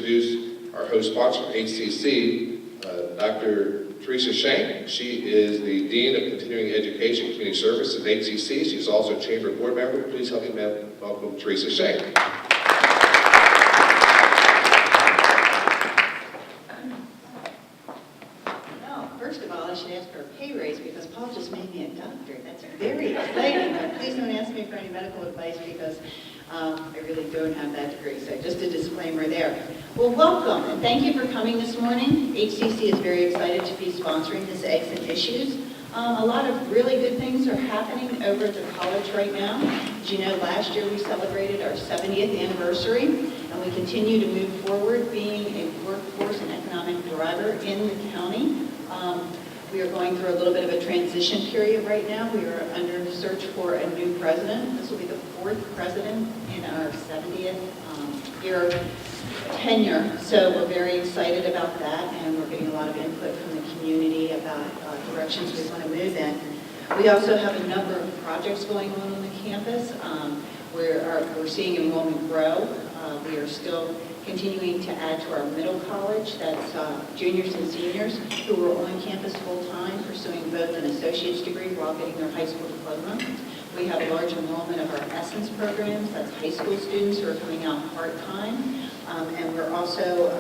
introduce our host sponsor, HCC, Dr. Teresa Shank. She is the Dean of Continuing Education and Community Services at HCC. She's also a Chamber Board member. Please help me welcome Teresa Shank. First of all, I should ask for a pay raise because Paul just made me a doctor. That's very exciting. Please don't ask me for any medical advice because I really don't have that degree. So just a disclaimer there. Well, welcome and thank you for coming this morning. HCC is very excited to be sponsoring this Eggs and Issues. A lot of really good things are happening over at the college right now. As you know, last year we celebrated our 70th anniversary, and we continue to move forward being a workforce and economic driver in the county. We are going through a little bit of a transition period right now. We are under search for a new president. This will be the 4th president in our 70th year tenure. So we're very excited about that, and we're getting a lot of input from the community about directions we want to move in. We also have a number of projects going on the campus. We're seeing enrollment grow. We are still continuing to add to our middle college. That's juniors and seniors who are on campus full-time, pursuing both an associate's degree while getting their high school diploma. We have a large enrollment of our Essence programs. That's high school students who are coming out part-time. And we're also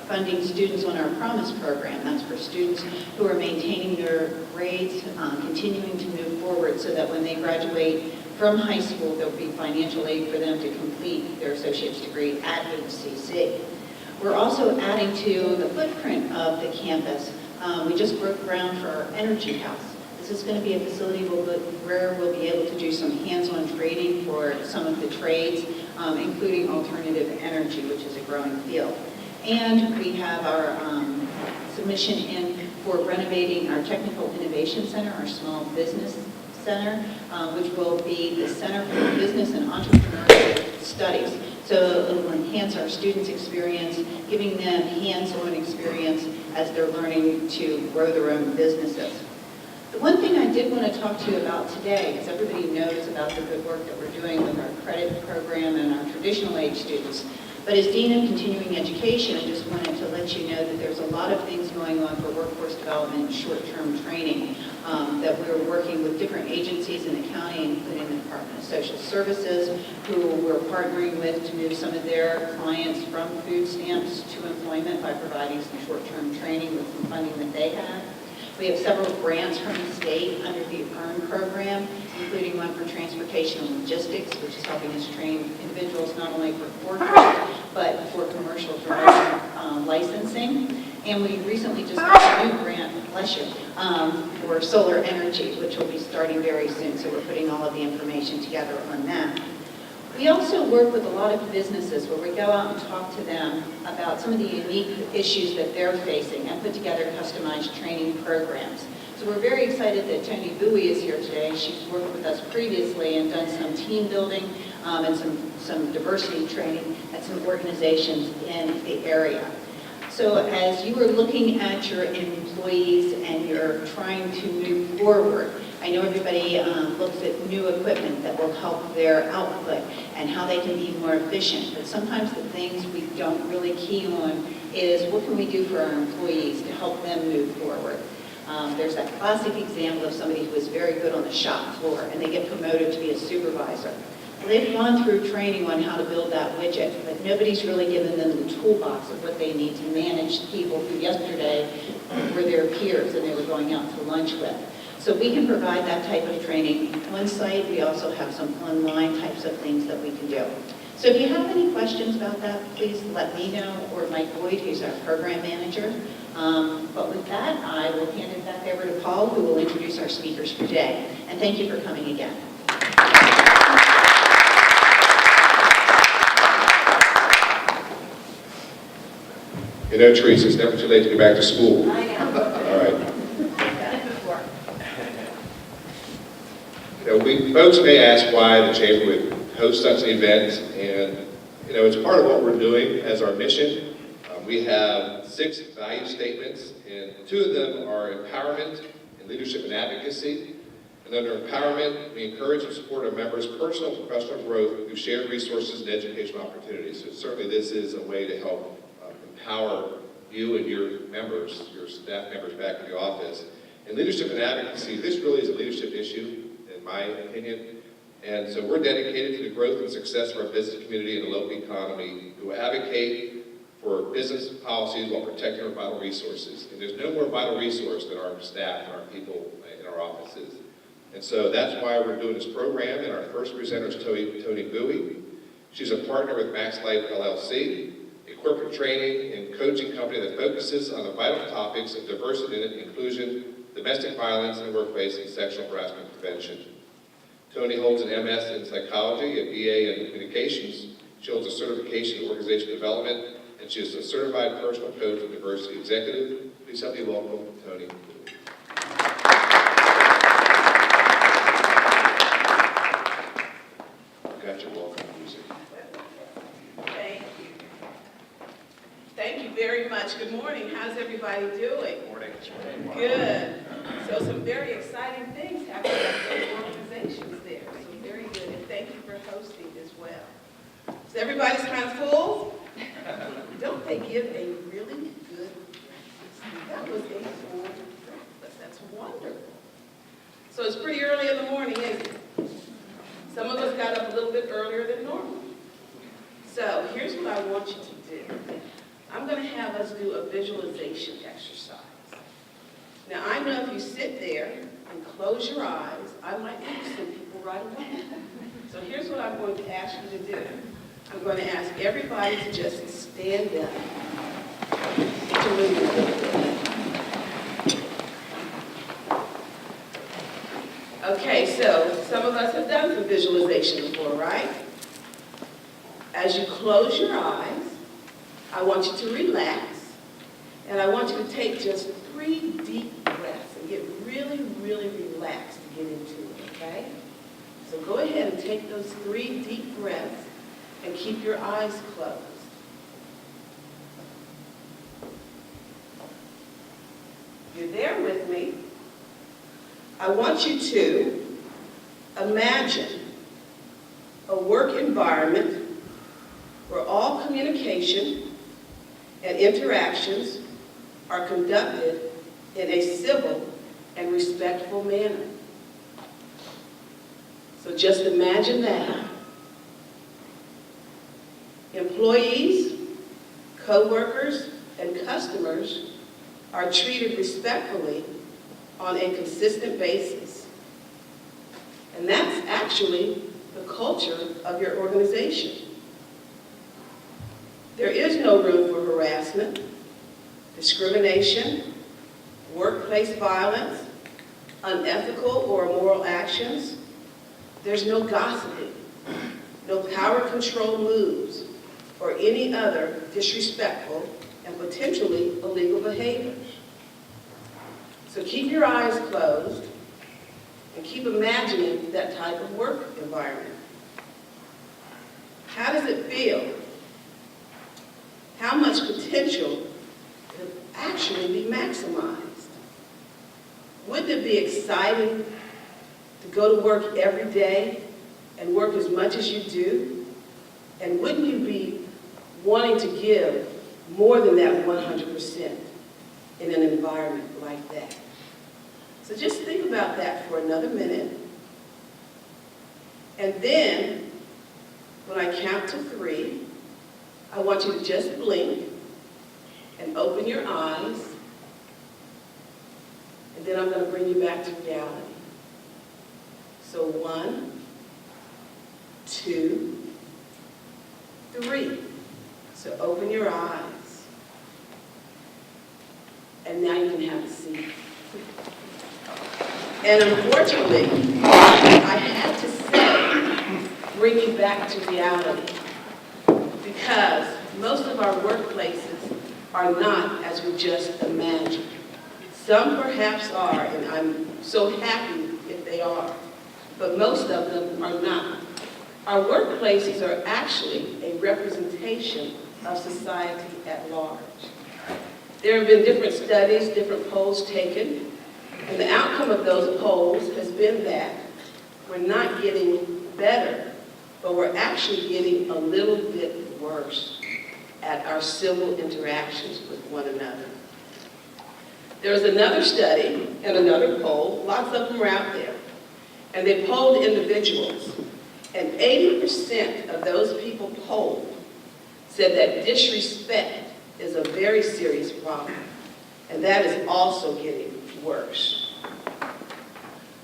funding students on our Promise program. That's for students who are maintaining their grades, continuing to move forward so that when they graduate from high school, there'll be financial aid for them to complete their associate's degree at HCC. We're also adding to the footprint of the campus. We just broke ground for our Energy House. This is going to be a facility where we'll be able to do some hands-on training for some of the trades, including alternative energy, which is a growing field. And we have our submission in for renovating our Technical Innovation Center, our small business center, which will be the Center for Business and Entrepreneurship Studies. So it will enhance our students' experience, giving them hands-on experience as they're learning to grow their own businesses. The one thing I did want to talk to you about today, because everybody knows about the good work that we're doing with our credit program and our traditional age students, but as Dean of Continuing Education, I just wanted to let you know that there's a lot of things going on for workforce development and short-term training that we're working with different agencies in the county, including the Department of Social Services, who we're partnering with to move some of their clients from food stamps to employment by providing some short-term training with some funding that they have. We have several grants from the state under the EARN program, including one for transportation and logistics, which is helping us train individuals not only for forklift, but for commercial driving licensing. And we recently just got a new grant, bless you, for solar energy, which will be starting very soon. So we're putting all of the information together on that. We also work with a lot of businesses where we go out and talk to them about some of the unique issues that they're facing and put together customized training programs. So we're very excited that Tony Bowie is here today. She's worked with us previously and done some team building and some diversity training at some organizations in the area. So as you are looking at your employees and you're trying to move forward, I know everybody looks at new equipment that will help their output and how they can be more efficient, but sometimes the things we don't really key on is what can we do for our employees to help them move forward. There's that classic example of somebody who is very good on the shop floor and they get promoted to be a supervisor. Well, they've gone through training on how to build that widget, but nobody's really given them the toolbox of what they need to manage people who yesterday were their peers and they were going out to lunch with. So we can provide that type of training on site. We also have some online types of things that we can do. So if you have any questions about that, please let me know, or Mike Boyd, who's our program manager. But with that, I will hand it back over to Paul, who will introduce our speakers for today. And thank you for coming again. You know, Teresa, it's never too late to go back to school. I know. All right. Done it before. You know, folks may ask why the Chamber would host such an event, and you know, it's part of what we're doing as our mission. We have 6 value statements, and 2 of them are empowerment and leadership and advocacy. And under empowerment, we encourage and support our members' personal and professional growth through shared resources and educational opportunities. So certainly this is a way to help empower you and your members, your staff members back in the office. And leadership and advocacy, this really is a leadership issue, in my opinion. And so we're dedicated to the growth and success of our business community and the local economy, who advocate for business policies while protecting our vital resources. And there's no more vital resource than our staff and our people in our offices. And so that's why we're doing this program. And our first presenter is Tony Bowie. She's a partner with Max Life LLC, a corporate training and coaching company that focuses on the vital topics of diversity and inclusion, domestic violence in the workplace, and sexual harassment prevention. Tony holds an MS in psychology, a BA in communications. She holds a certification in organizational development, and she is a certified personal coach and diversity executive. Please help me welcome Tony. Got your welcome music. Thank you. Thank you very much. Good morning. How's everybody doing? Morning. Good. So some very exciting things happening at those organizations there. So very good. And thank you for hosting as well. So everybody's kind of full? Don't they give a really good breakfast? That was a full breakfast. That's wonderful. So it's pretty early in the morning, isn't it? Some of us got up a little bit earlier than normal. So here's what I want you to do. I'm going to have us do a visualization exercise. Now, I know if you sit there and close your eyes, I might lose some people right away. So here's what I'm going to ask you to do. I'm going to ask everybody to just stand up. To move a little bit. Okay, so some of us have done some visualization before, right? As you close your eyes, I want you to relax, and I want you to take just 3 deep breaths and get really, really relaxed to get into it, okay? So go ahead and take those 3 deep breaths and keep your eyes closed. You're there with me. I want you to imagine a work environment where all communication and interactions are conducted in a civil and respectful manner. So just imagine that. Employees, co-workers, and customers are treated respectfully on a consistent basis. And that's actually the culture of your organization. There is no room for harassment, discrimination, workplace violence, unethical or immoral actions. There's no gossiping, no power control moves, or any other disrespectful and potentially illegal behaviors. So keep your eyes closed and keep imagining that type of work environment. How does it feel? How much potential could actually be maximized? Wouldn't it be exciting to go to work every day and work as much as you do? And wouldn't you be wanting to give more than that 100% in an environment like that? So just think about that for another minute. And then, when I count to 3, I want you to just blink and open your eyes. And then I'm going to bring you back to reality. So 1, 2, 3. So open your eyes. And now you can have a seat. And unfortunately, I had to say, bring you back to reality. Because most of our workplaces are not as we just imagined. Some perhaps are, and I'm so happy if they are, but most of them are not. Our workplaces are actually a representation of society at large. There have been different studies, different polls taken, and the outcome of those polls has been that we're not getting better, but we're actually getting a little bit worse at our civil interactions with one another. There was another study and another poll, lots of them are out there, and they polled individuals, and 80% of those people polled said that disrespect is a very serious problem, and that is also getting worse.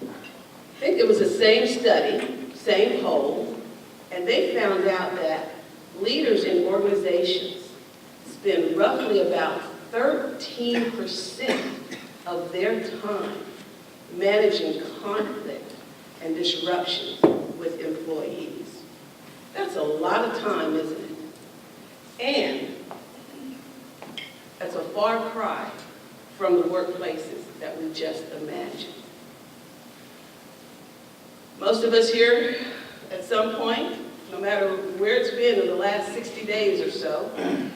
I think it was the same study, same poll, and they found out that leaders in organizations spend roughly about 13% of their time managing conflict and disruptions with employees. That's a lot of time, isn't it? And that's a far cry from the workplaces that we just imagined. Most of us here, at some point, no matter where it's been in the last 60 days or so,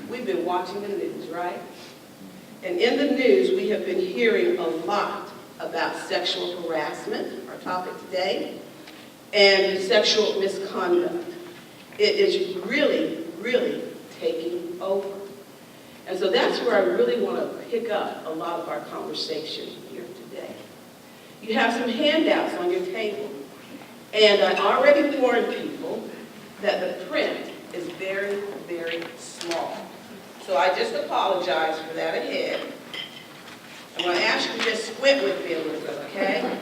we've been watching the news, right? And in the news, we have been hearing a lot about sexual harassment, our topic today, and sexual misconduct. It is really, really taking over. And so that's where I really want to pick up a lot of our conversation here today. You have some handouts on your table, and I already warned people that the print is very, very small. So I just apologize for that ahead. I'm going to ask you to just squint with me a little bit, okay?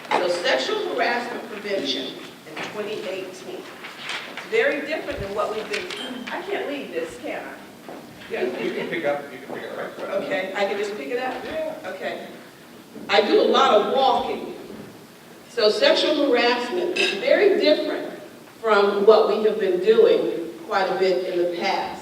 So sexual harassment prevention in 2018. It's very different than what we've been, I can't leave this, can I? Yeah, you can pick up right. Okay, I can just pick it up? Yeah. Okay. I do a lot of walking. So sexual harassment is very different from what we have been doing quite a bit in the past.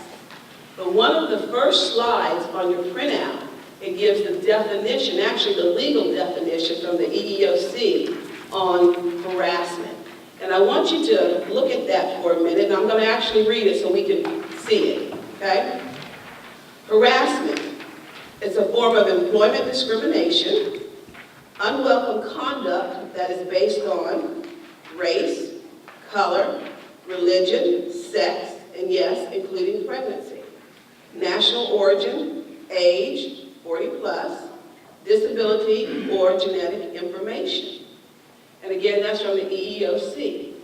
But one of the first slides on your printout, it gives the definition, actually the legal definition from the EEOC on harassment. And I want you to look at that for a minute, and I'm going to actually read it so we can see it, okay? Harassment is a form of employment discrimination, unwelcome conduct that is based on race, color, religion, sex, and yes, including pregnancy, national origin, age, 40 plus, disability, or genetic information. And again, that's from the EEOC.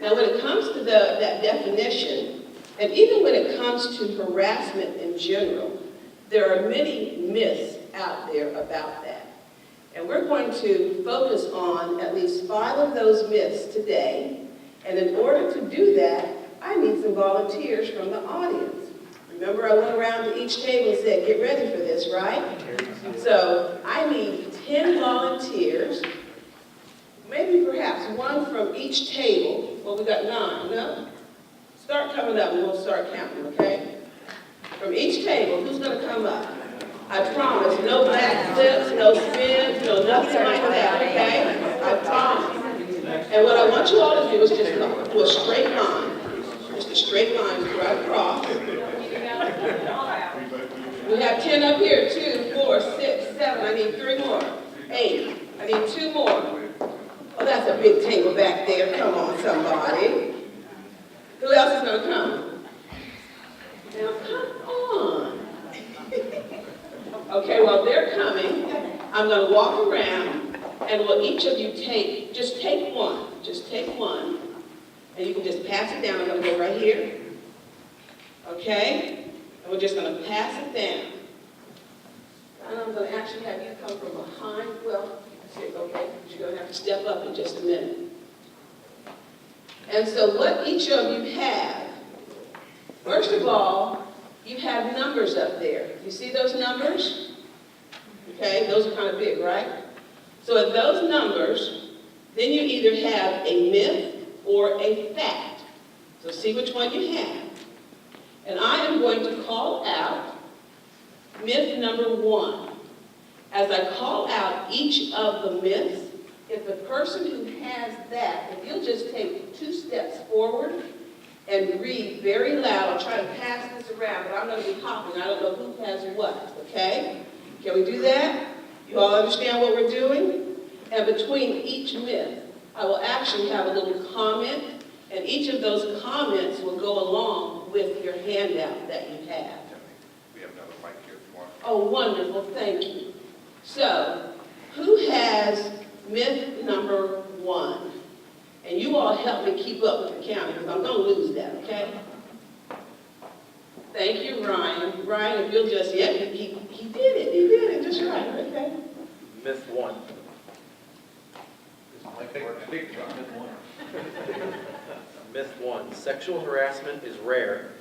Now, when it comes to that definition, and even when it comes to harassment in general, there are many myths out there about that. And we're going to focus on at least 5 of those myths today. And in order to do that, I need some volunteers from the audience. Remember, I went around to each table and said, get ready for this, right? So I need 10 volunteers, maybe perhaps 1 from each table. Well, we got 9, no? Start coming up and we'll start counting, okay? From each table, who's going to come up? I promise, no black slips, no spins, no nothing like that, okay? I promise. And what I want you all to do is just do a straight line. Just a straight line right across. We have 10 up here, 2, 4, 6, 7. I need 3 more. 8. I need 2 more. Oh, that's a big table back there. Come on, somebody. Who else is going to come? Now, come on. Okay, while they're coming, I'm going to walk around, and will each of you just take one. Just take one. And you can just pass it down. I'm going to go right here. Okay? And we're just going to pass it down. And I'm going to actually have you come from behind. Well, okay, you're going to have to step up in just a minute. And so what each of you have, first of all, you have numbers up there. You see those numbers? Okay, those are kind of big, right? So at those numbers, then you either have a myth or a fact. So see which one you have. And I am going to call out myth number 1. As I call out each of the myths, if the person who has that, if you'll just take 2 steps forward and read very loud, I'll try to pass this around, but I'm going to be hopping. I don't know who has what, okay? Can we do that? You all understand what we're doing? And between each myth, I will actually have a little comment, and each of those comments will go along with your handout that you have. We have another mic here if you want. Oh, wonderful, thank you. So, who has myth number 1? And you all help me keep up with the counting, because I'm going to lose that, okay? Thank you, Ryan. Ryan, if you'll just, yeah, he did it just right, okay? Myth 1. Myth 1, sexual harassment is rare.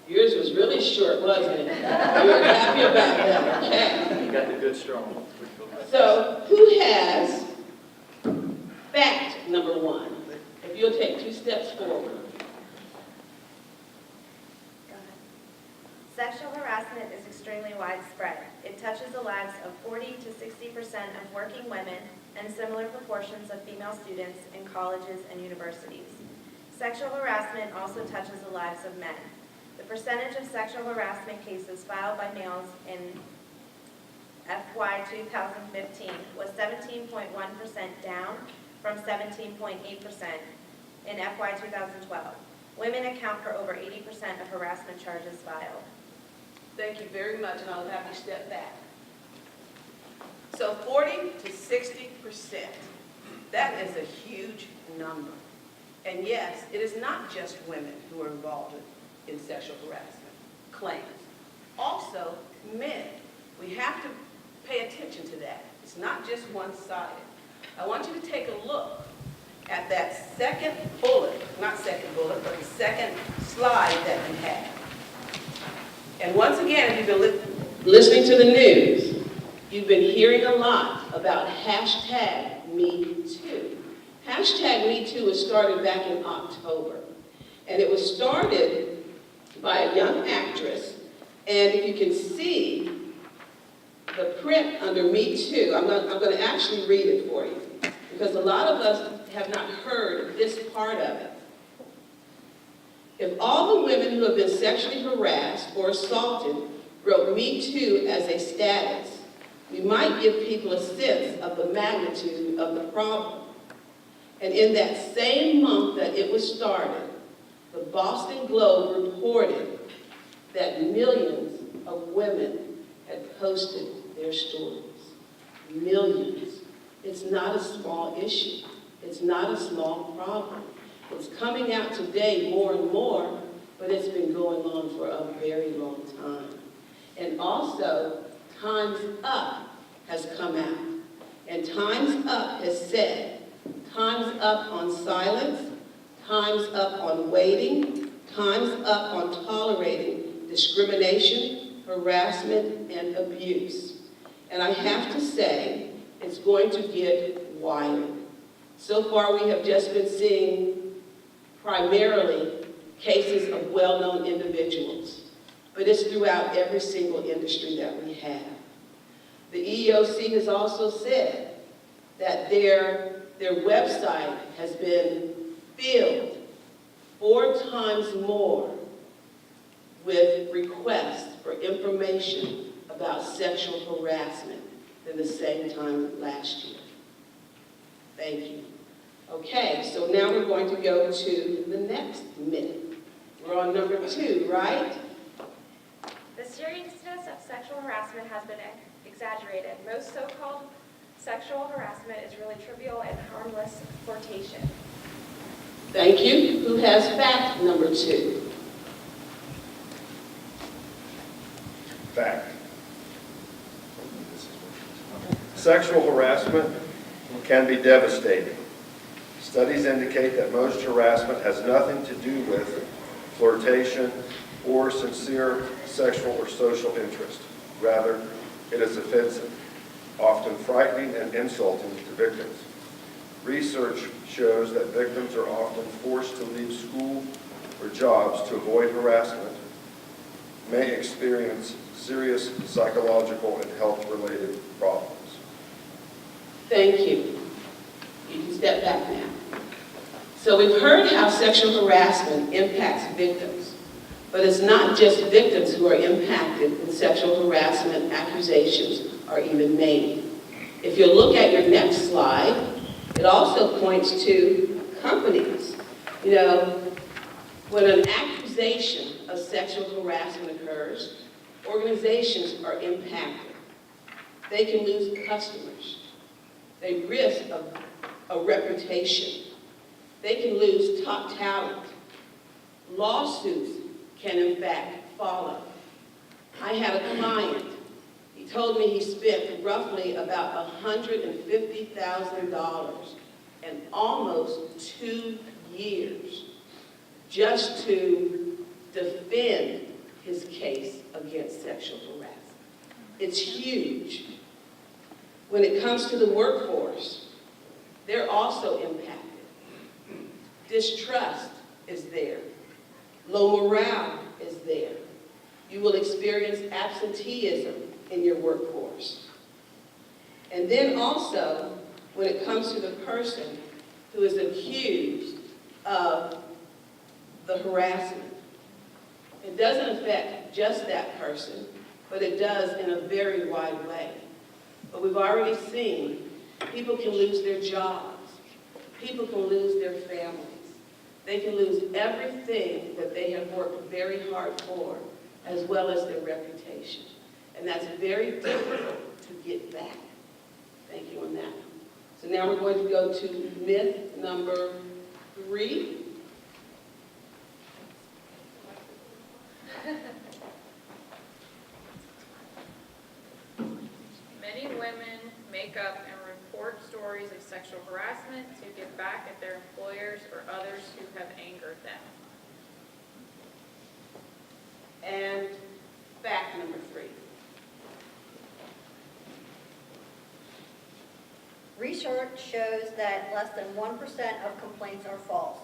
Yours was really short, wasn't it? You were happy about that, okay? You got the good strong. So, who has fact number 1? If you'll take 2 steps forward. Sexual harassment is extremely widespread. It touches the lives of 40 to 60% of working women and similar proportions of female students in colleges and universities. Sexual harassment also touches the lives of men. The percentage of sexual harassment cases filed by males in FY 2015 was 17.1% down from 17.8% in FY 2012. Women account for over 80% of harassment charges filed. Thank you very much, and I'll have you step back. So 40 to 60%, that is a huge number. And yes, it is not just women who are involved in sexual harassment claims. Also, men. We have to pay attention to that. It's not just one-sided. I want you to take a look at that second bullet, not second bullet, but the second slide that we have. And once again, if you've been listening to the news, you've been hearing a lot about hashtag #MeToo. Hashtag #MeToo was started back in October. And it was started by a young actress. And if you can see the print under #MeToo, I'm going to actually read it for you, because a lot of us have not heard this part of it. If all the women who have been sexually harassed or assaulted wrote "Me Too" as a status, we might give people a sense of the magnitude of the problem. And in that same month that it was started, the Boston Globe reported that millions of women had posted their stories. Millions. It's not a small issue. It's not a small problem. It's coming out today more and more, but it's been going on for a very long time. And also, Time's Up has come out. And Time's Up has said, time's up on silence, time's up on waiting, time's up on tolerating discrimination, harassment, and abuse. And I have to say, it's going to get wider. So far, we have just been seeing primarily cases of well-known individuals, but it's throughout every single industry that we have. The EEOC has also said that their website has been filled 4 times more with requests for information about sexual harassment than the same time last year. Thank you. Okay, so now we're going to go to the next myth. We're on number 2, right? The seriousness of sexual harassment has been exaggerated. Most so-called sexual harassment is really trivial and harmless flirtation. Thank you. Who has fact number 2? Fact. Sexual harassment can be devastating. Studies indicate that most harassment has nothing to do with flirtation or sincere sexual or social interest. Rather, it is offensive, often frightening and insulting to victims. Research shows that victims are often forced to leave school or jobs to avoid harassment, may experience serious psychological and health-related problems. Thank you. You can step back now. So we've heard how sexual harassment impacts victims, but it's not just victims who are impacted when sexual harassment accusations are even made. If you look at your next slide, it also points to companies. You know, when an accusation of sexual harassment occurs, organizations are impacted. They can lose customers. They risk a reputation. They can lose top talent. Lawsuits can in fact follow. I had a client, he told me he spent roughly about $150,000 in almost 2 years just to defend his case against sexual harassment. It's huge. When it comes to the workforce, they're also impacted. Distrust is there. Low morale is there. You will experience absenteeism in your workforce. And then also, when it comes to the person who is accused of the harassment, it doesn't affect just that person, but it does in a very wide way. But we've already seen people can lose their jobs. People can lose their families. They can lose everything that they have worked very hard for, as well as their reputation. And that's very difficult to get back. Thank you on that. So now we're going to go to myth number 3. Many women make up and report stories of sexual harassment to get back at their employers or others who have angered them. And fact number 3. Research shows that less than 1% of complaints are false.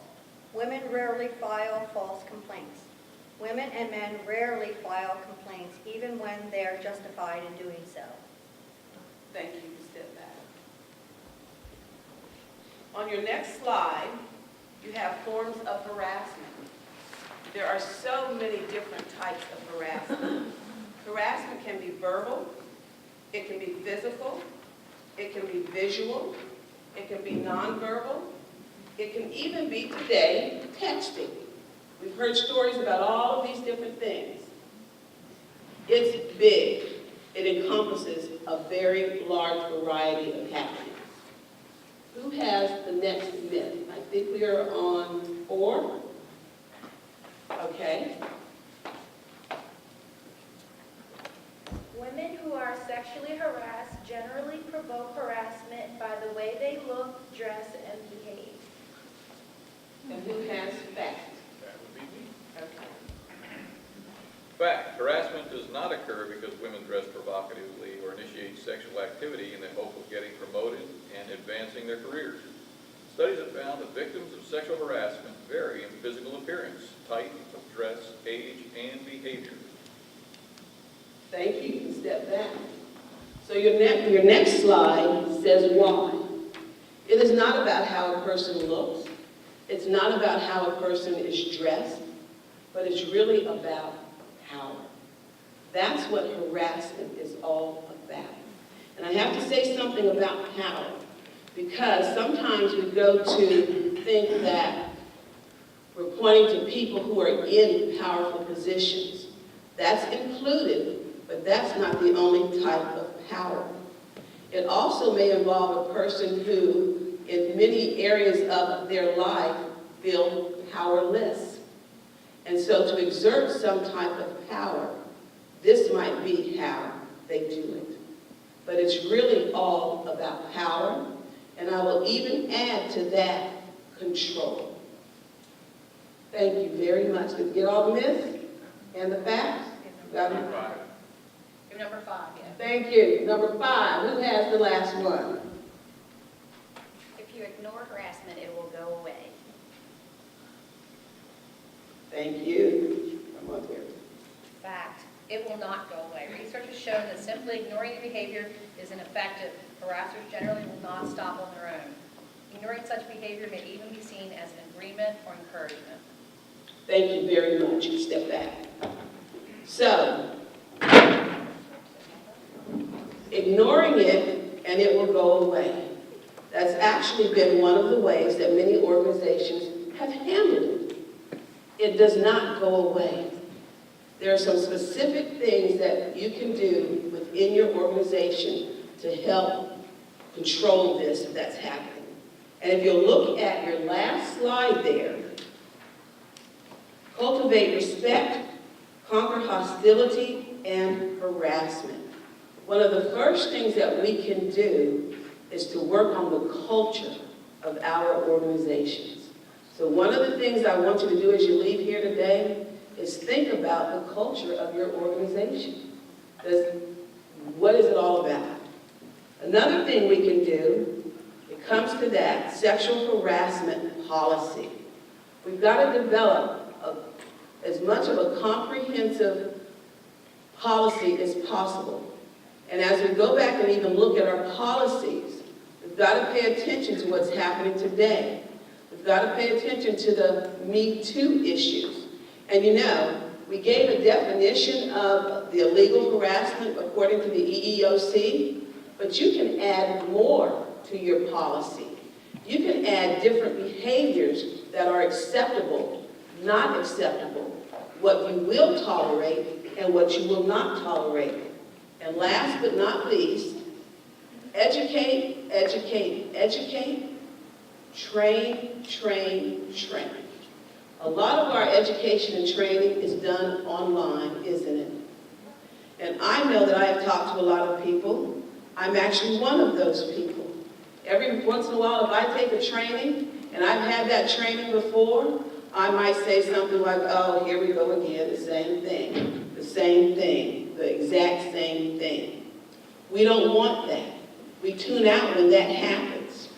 Women rarely file false complaints. Women and men rarely file complaints, even when they are justified in doing so. Thank you, step back. On your next slide, you have forms of harassment. There are so many different types of harassment. Harassment can be verbal, it can be physical, it can be visual, it can be nonverbal, it can even be today texting. We've heard stories about all of these different things. It's big. It encompasses a very large variety of happenings. Who has the next myth? I think we are on 4. Okay. Women who are sexually harassed generally provoke harassment by the way they look, dress, and behave. And who has fact? That would be me. Okay. Fact, harassment does not occur because women dress provocatively or initiate sexual activity in the hope of getting promoted and advancing their careers. Studies have found that victims of sexual harassment vary in physical appearance, type of dress, age, and behavior. Thank you. You can step back. So your next slide says why. It is not about how a person looks. It's not about how a person is dressed, but it's really about power. That's what harassment is all about. And I have to say something about power, because sometimes we go to think that we're pointing to people who are in powerful positions. That's included, but that's not the only type of power. It also may involve a person who, in many areas of their life, feel powerless. And so to exert some type of power, this might be how they do it. But it's really all about power, and I will even add to that control. Thank you very much. Did you get all the myths and the facts? Got it? Number 5, yeah. Thank you. Number 5, who has the last one? If you ignore harassment, it will go away. Thank you. Come on here. Fact, it will not go away. Research has shown that simply ignoring the behavior is ineffective. Harassers generally will not stop on their own. Ignoring such behavior may even be seen as an agreement or encouragement. Thank you very much. Step back. So, ignoring it and it will go away. That's actually been one of the ways that many organizations have handled it. It does not go away. There are some specific things that you can do within your organization to help control this if that's happening. And if you'll look at your last slide there, cultivate respect, conquer hostility, and harassment. One of the first things that we can do is to work on the culture of our organizations. So one of the things I want you to do as you leave here today is think about the culture of your organization. What is it all about? Another thing we can do, it comes to that, sexual harassment policy. We've got to develop as much of a comprehensive policy as possible. And as we go back and even look at our policies, we've got to pay attention to what's happening today. We've got to pay attention to the Me Too issues. And you know, we gave a definition of the illegal harassment according to the EEOC, but you can add more to your policy. You can add different behaviors that are acceptable, not acceptable, what you will tolerate and what you will not tolerate. And last but not least, educate, educate, educate, train, train, train. A lot of our education and training is done online, isn't it? And I know that I have talked to a lot of people. I'm actually one of those people. Every once in a while, if I take a training, and I've had that training before, I might say something like, oh, here we go again, the same thing, the exact same thing. We don't want that. We tune out when that happens.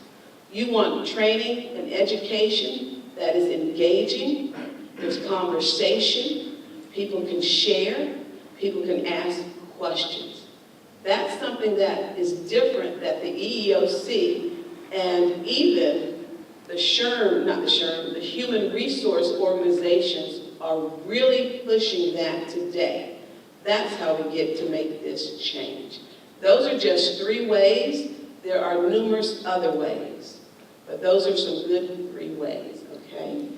You want training and education that is engaging, there's conversation, people can share, people can ask questions. That's something that is different that the EEOC and even the the human resource organizations are really pushing that today. That's how we get to make this change. Those are just 3 ways. There are numerous other ways, but those are some good 3 ways, okay?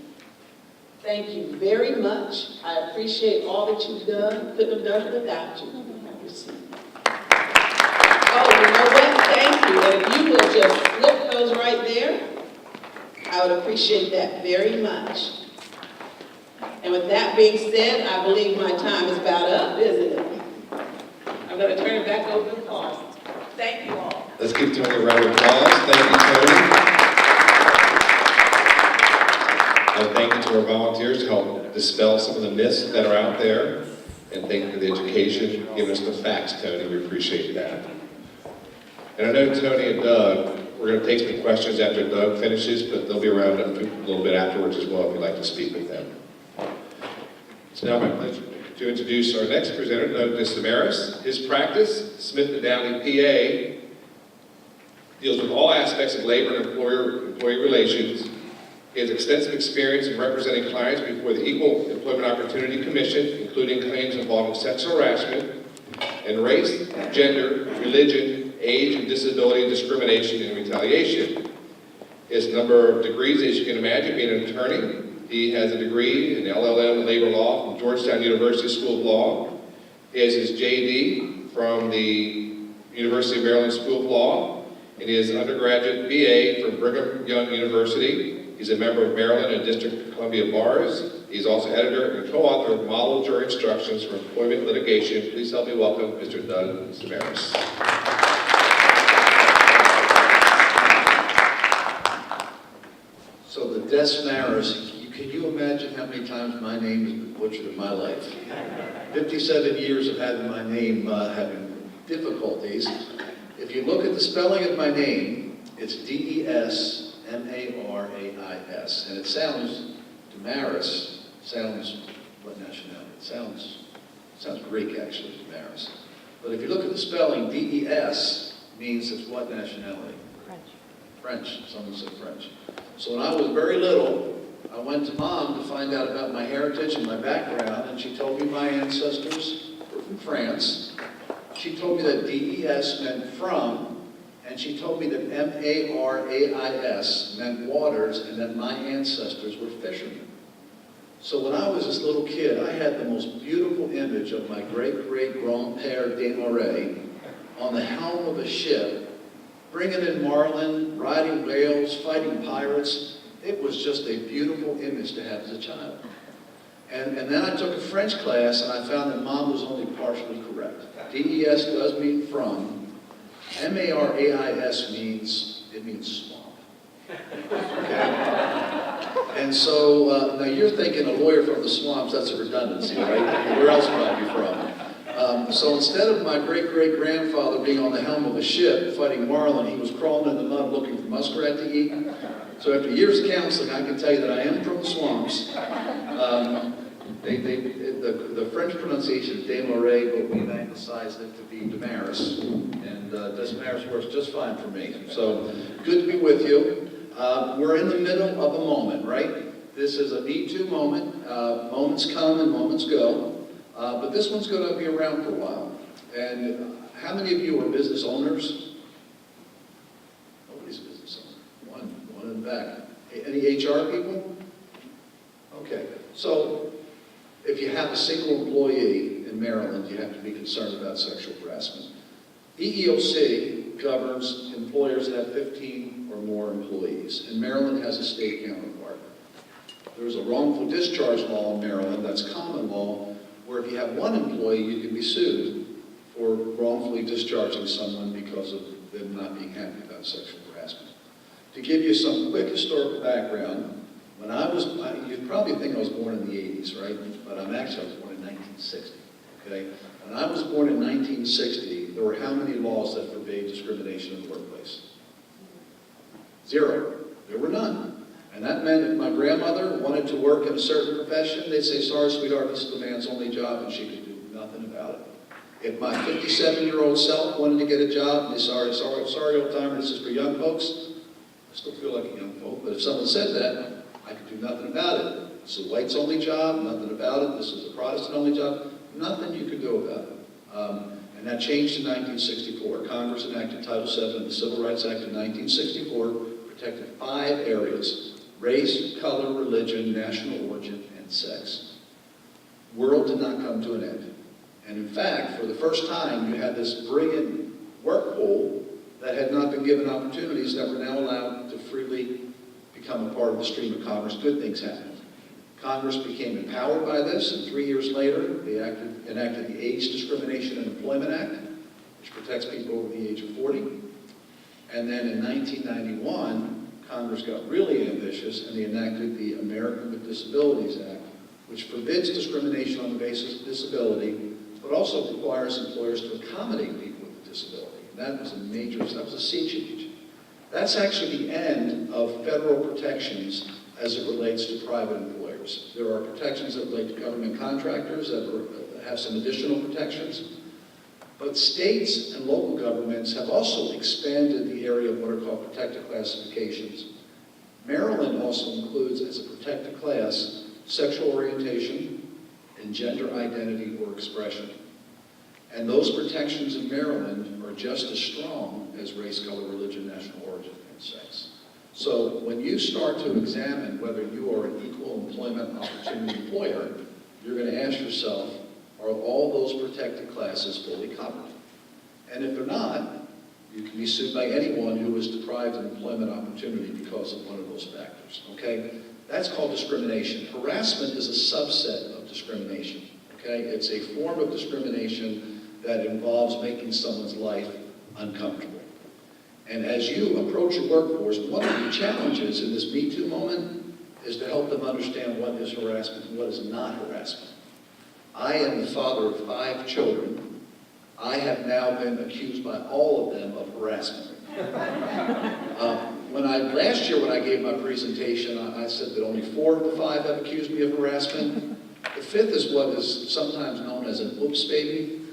Thank you very much. I appreciate all that you've done. Couldn't have done it without you. Have your seat. Oh, you know what? Thank you. And if you will just flip those right there, I would appreciate that very much. And with that being said, I believe my time is about up, isn't it? I'm going to turn it back over to Paul. Thank you all. Let's give Tony a round of applause. Thank you, Tony. And thank you to our volunteers to help dispel some of the myths that are out there. And thank you for the education, giving us the facts, Tony. We appreciate that. And I know Tony and Doug, we're going to take some questions after Doug finishes, but they'll be around a little bit afterwards as well if you'd like to speak with them. It's now my pleasure to introduce our next presenter, Doug DeSamaris. His practice, Smith & Downey, PA, deals with all aspects of labor and employee relations. He has extensive experience in representing clients before the Equal Employment Opportunity Commission, including claims involving sexual harassment and race, gender, religion, age, and disability discrimination and retaliation. His number of degrees, as you can imagine, being an attorney. He has a degree in LLM in labor law from Georgetown University School of Law. He has his JD from the University of Maryland School of Law, and he has an undergraduate BA from Brigham Young University. He's a member of Maryland and District of Columbia Bars. He's also editor and co-author of Model Jury Instructions for Employment Litigation. Please help me welcome Mr. Doug DeSamaris. So the DeSamaris, can you imagine how many times my name has been butchered in my life? 57 years of having my name having difficulties. If you look at the spelling of my name, it's DeSMarais, and it sounds, DeSamaris, sounds, what nationality? It sounds Greek, actually, DeSamaris. But if you look at the spelling, DES means it's what nationality? French. Someone said French. So when I was very little, I went to Mom to find out about my heritage and my background, and she told me my ancestors were from France. She told me that DES meant from, And she told me that M-A-R-A-I-S meant waters and that my ancestors were fishermen. So when I was this little kid, I had the most beautiful image of my great-great-grandpère Desmarais on the helm of a ship, bringing in marlin, riding whales, fighting pirates. It was just a beautiful image to have as a child. And then I took a French class, and I found that Mom was only partially correct. DES does mean from. M-A-R-A-I-S means swamp. Okay? And so, now you're thinking a lawyer from the swamps, that's a redundancy, right? Where else would I be from? So instead of my great-great-grandfather being on the helm of a ship fighting marlin, he was crawling in the mud looking for muskrat to eat. So after years of counseling, I can tell you that I am from the swamps. The French pronunciation is Desmarais, but we've anglicized it to be Damaris, and Damaris works just fine for me. So good to be with you. We're in the middle of a moment, right? This is a Me Too moment. Moments come and moments go, but this one's going to be around for a while. And how many of you are business owners? Nobody's a business owner. One in the back. Any HR people? Okay, so if you have a single employee in Maryland, you have to be concerned about sexual harassment. EEOC governs employers that have 15 or more employees, and Maryland has a state counterpart. There's a wrongful discharge law in Maryland, that's common law, where if you have one employee, you can be sued for wrongfully discharging someone because of them not being happy about sexual harassment. To give you some quick historical background, when I was, you'd probably think I was born in the 80s, right? But I was born in 1960, okay? When I was born in 1960, there were how many laws that forbade discrimination in the workplace? 0. There were none. And that meant if my grandmother wanted to work in a certain profession, they'd say, sorry, sweetheart, this is the man's only job, and she could do nothing about it. If my 57-year-old self wanted to get a job, and they sorry, old timer, this is for young folks, I still feel like a young folk, but if someone said that, I could do nothing about it. This is a whites only job, nothing about it. This is a Protestant only job, nothing you could do about it. And that changed in 1964. Congress enacted Title VII of the Civil Rights Act of 1964, protected 5 areas: race, color, religion, national origin, and sex. World did not come to an end. And in fact, for the first time, you had this brilliant work pool that had not been given opportunities that were now allowed to freely become a part of the stream of commerce. Good things happened. Congress became empowered by this, and 3 years later, they enacted the Age Discrimination and Employment Act, which protects people over the age of 40. And then in 1991, Congress got really ambitious, and they enacted the American with Disabilities Act, which forbids discrimination on the basis of disability, but also requires employers to accommodate people with a disability. And that was a sea change. That's actually the end of federal protections as it relates to private employers. There are protections that relate to government contractors that have some additional protections. But states and local governments have also expanded the area of what are called protected classifications. Maryland also includes as a protected class sexual orientation and gender identity or expression. And those protections in Maryland are just as strong as race, color, religion, national origin, and sex. So when you start to examine whether you are an equal employment opportunity employer, you're going to ask yourself, are all those protected classes fully covered? And if they're not, you can be sued by anyone who is deprived of employment opportunity because of one of those factors, okay? That's called discrimination. Harassment is a subset of discrimination, okay? It's a form of discrimination that involves making someone's life uncomfortable. And as you approach your workforce, one of the challenges in this Me Too moment is to help them understand what is harassment and what is not harassment. I am the father of 5 children. I have now been accused by all of them of harassment. Last year when I gave my presentation, I said that only 4 of the 5 have accused me of harassment. The 5th is what is sometimes known as an oops baby.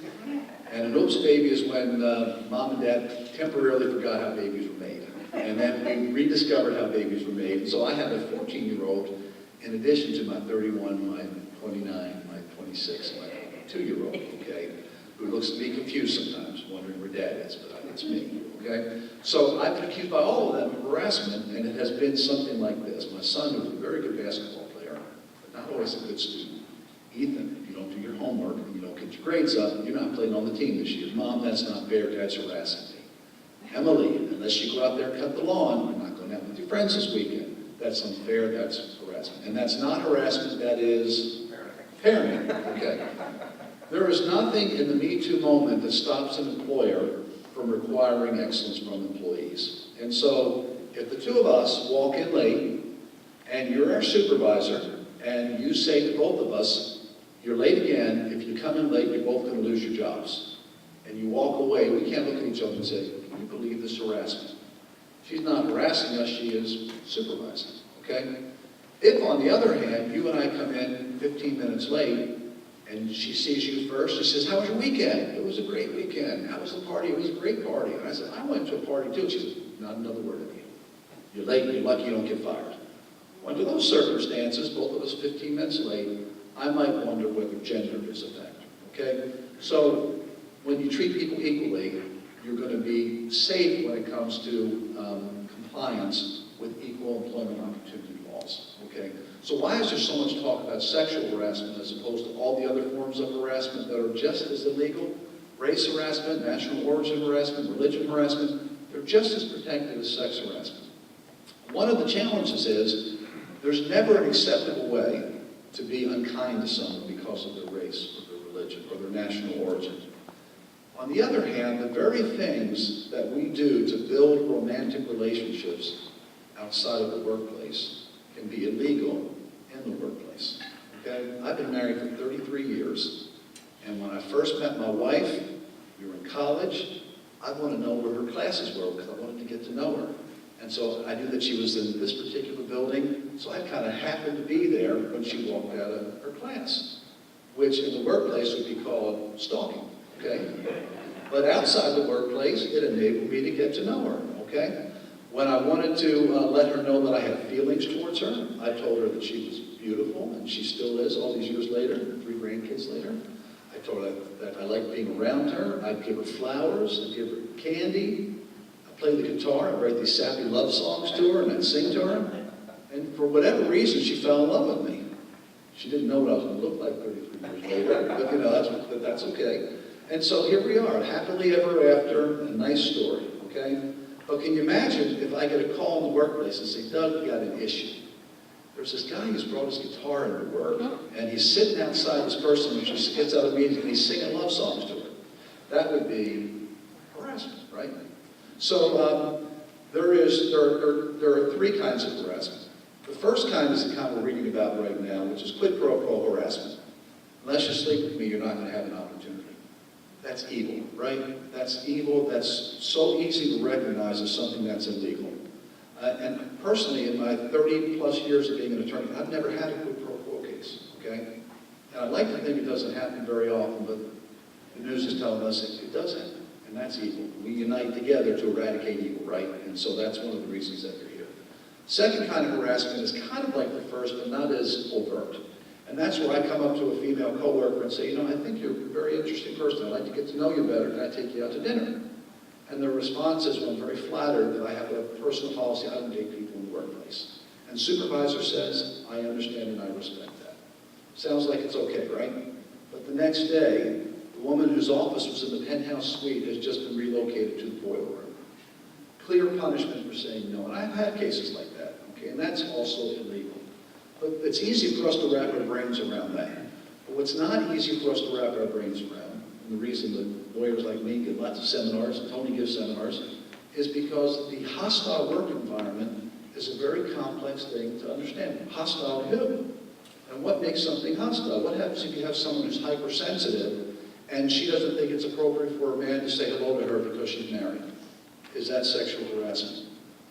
And an oops baby is when mom and dad temporarily forgot how babies were made. And then we rediscovered how babies were made. And so I have a 14-year-old in addition to my 31, my 29, my 26, my 2-year-old, okay, who looks to be confused sometimes, wondering where dad is, but it's me, okay? So I've been accused by all of them of harassment, and it has been something like this. My son, who's a very good basketball player, but not always a good student. Ethan, if you don't do your homework and you don't get your grades up, you're not playing on the team this year. Mom, that's not fair, Dad's harassing me. Emily, unless you go out there and cut the lawn, you're not going out with your friends this weekend. That's unfair, that's harassment. And that's not harassment, that is parenting, okay? There is nothing in the Me Too moment that stops an employer from requiring excellence from employees. And so, if the two of us walk in late, and you're our supervisor, and you say to both of us, you're late again, if you come in late, you're both going to lose your jobs. And you walk away, we can't look at each other and say, can you believe this harassment? She's not harassing us, she is supervising, okay? If, on the other hand, you and I come in 15 minutes late, and she sees you first, she says, how was your weekend? It was a great weekend. How was the party? It was a great party. And I said, I went to a party too. She says, not another word of you. You're late, you're lucky you don't get fired. Under those circumstances, both of us 15 minutes late, I might wonder whether gender is a factor, okay? So when you treat people equally, you're going to be safe when it comes to compliance with equal employment opportunity laws, okay? So why is there so much talk about sexual harassment as opposed to all the other forms of harassment that are just as illegal? Race harassment, national origin harassment, religion harassment, they're just as protected as sex harassment. One of the challenges is there's never an acceptable way to be unkind to someone because of their race or their religion or their national origin. On the other hand, the very things that we do to build romantic relationships outside of the workplace can be illegal in the workplace. Okay? I've been married for 33 years, and when I first met my wife, we were in college, I wanted to know where her classes were because I wanted to get to know her. And so I knew that she was in this particular building, so I kind of happened to be there when she walked out of her class, which in the workplace would be called stalking, okay? But outside the workplace, it enabled me to get to know her, okay? When I wanted to let her know that I had feelings towards her, I told her that she was beautiful, and she still is all these years later, 3 grandkids later. I told her that I liked being around her. I'd give her flowers, I'd give her candy, play the guitar, I'd write these sappy love songs to her, and I'd sing to her. And for whatever reason, she fell in love with me. She didn't know what I was going to look like 33 years later, but you know, that's okay. And so here we are, happily ever after, a nice story, okay? But can you imagine if I get a call in the workplace and say, Doug, we got an issue. There's this guy who's brought his guitar into work, and he's sitting outside this person, and she gets out of meetings, and he's singing love songs to her. That would be harassment, right? So there are 3 kinds of harassment. The first kind is the kind we're reading about right now, which is quid pro quo harassment. Unless you sleep with me, you're not going to have an opportunity. That's evil, right? That's evil. That's so easy to recognize as something that's illegal. And personally, in my 30-plus years of being an attorney, I've never had a quid pro quo case, okay? And I'd like to think it doesn't happen very often, but the news is telling us it does happen. And that's evil. We unite together to eradicate evil, right? And so that's one of the reasons that they're here. Second kind of harassment is kind of like the first, but not as overt. And that's where I come up to a female coworker and say, you know, I think you're a very interesting person. I'd like to get to know you better. Can I take you out to dinner? And the response is, well, I'm very flattered that I have a personal policy. I don't date people in the workplace. And supervisor says, I understand and I respect that. Sounds like it's okay, right? But the next day, the woman whose office was in the penthouse suite has just been relocated to the boiler room. Clear punishment for saying no. And I've had cases like that, okay? And that's also illegal. But it's easy for us to wrap our brains around that. But what's not easy for us to wrap our brains around, and the reason that lawyers like me get lots of seminars, and Tony gives seminars, is because the hostile work environment is a very complex thing to understand. Hostile to who? And what makes something hostile? What happens if you have someone who's hypersensitive and she doesn't think it's appropriate for a man to say hello to her because she's married? Is that sexual harassment?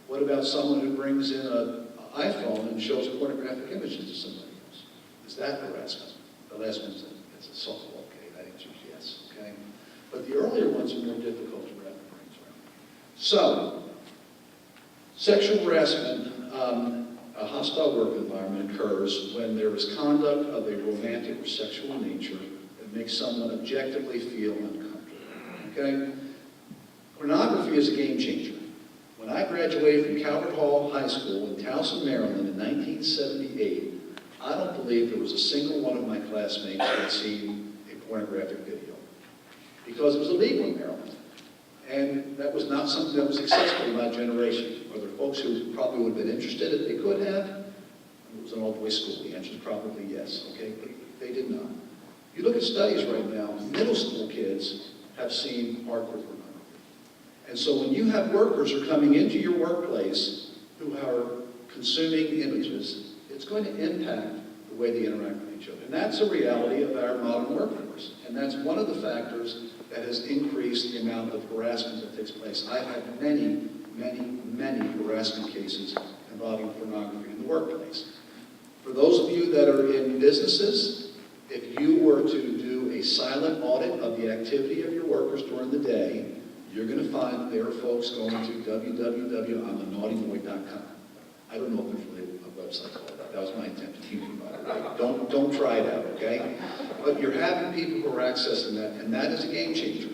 What about someone who brings in an iPhone and shows pornographic images to somebody else? Is that harassment? The last one's it's assault. Okay, that answers yes. Okay, but the earlier ones are more difficult to wrap our brains around. So, sexual harassment, a hostile work environment occurs when there is conduct of a romantic or sexual nature that makes someone objectively feel uncomfortable. Okay? Pornography is a game changer. When I graduated from Calvert Hall High School in Towson, Maryland in 1978, I don't believe there was a single one of my classmates who had seen a pornographic video, because it was illegal in Maryland. And that was not something that was accessible in my generation. Are there folks who probably would have been interested if they could have? It was an all-boys school. The answer is probably yes, okay? But they did not. You look at studies right now, middle school kids have seen hardcore pornography. And so when you have workers who are coming into your workplace who are consuming images, it's going to impact the way they interact with each other. And that's a reality of our modern workforce. And that's one of the factors that has increased the amount of harassment that takes place. I've had many, many, many harassment cases involving pornography in the workplace. For those of you that are in businesses, if you were to do a silent audit of the activity of your workers during the day, you're going to find there are folks going to www.imanaughtyboy.com. I don't know if there's really a website called that. That was my attempt to teach you, by the way. Don't try it out, okay? But you're having people who are accessing that, and that is a game changer,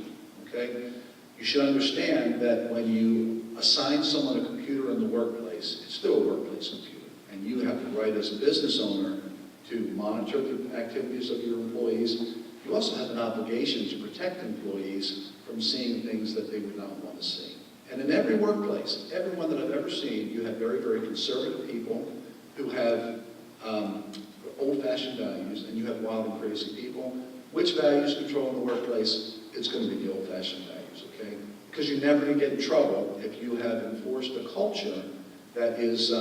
okay? You should understand that when you assign someone a computer in the workplace, it's still a workplace computer, and you have the right as a business owner to monitor the activities of your employees. You also have an obligation to protect employees from seeing things that they would not want to see. And in every workplace, everyone that I've ever seen, you have very, very conservative people who have old-fashioned values, and you have wild and crazy people. Which values control in the workplace? It's going to be the old-fashioned values, okay? Because you're never going to get in trouble if you have enforced a culture that is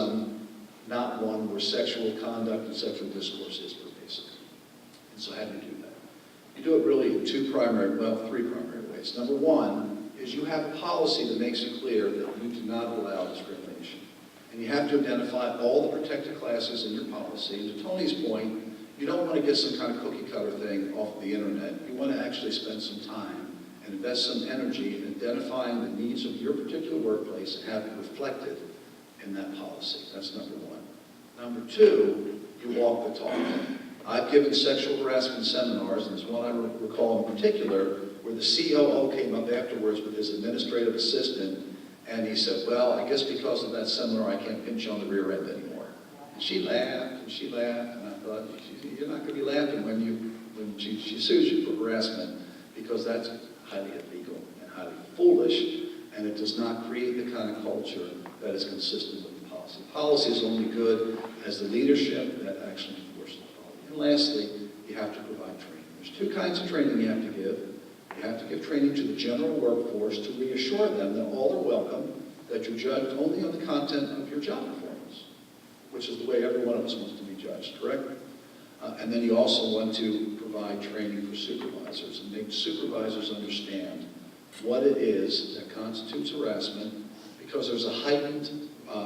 not one where sexual conduct and sexual discourse is pervasive. And so how do you do that? You do it really in three primary ways. Number one is you have a policy that makes it clear that you do not allow discrimination. And you have to identify all the protected classes in your policy. And to Tony's point, you don't want to get some kind of cookie-cutter thing off of the internet. You want to actually spend some time and invest some energy in identifying the needs of your particular workplace and have it reflected in that policy. That's number one. Number two, you walk the talk. I've given sexual harassment seminars, and there's one I recall in particular where the COO came up afterwards with his administrative assistant, and he said, well, I guess because of that seminar, I can't pinch on the rear end anymore. And she laughed, and she laughed, and I thought, you're not going to be laughing when she sues you for harassment, because that's highly illegal and highly foolish, and it does not create the kind of culture that is consistent with the policy. Policy is only good as the leadership that actually enforces the policy. And lastly, you have to provide training. There's two kinds of training you have to give. You have to give training to the general workforce to reassure them that all are welcome, that you're judged only on the content of your job performance, which is the way every one of us wants to be judged, correct? And then you also want to provide training for supervisors and make supervisors understand what it is that constitutes harassment, because there's a heightened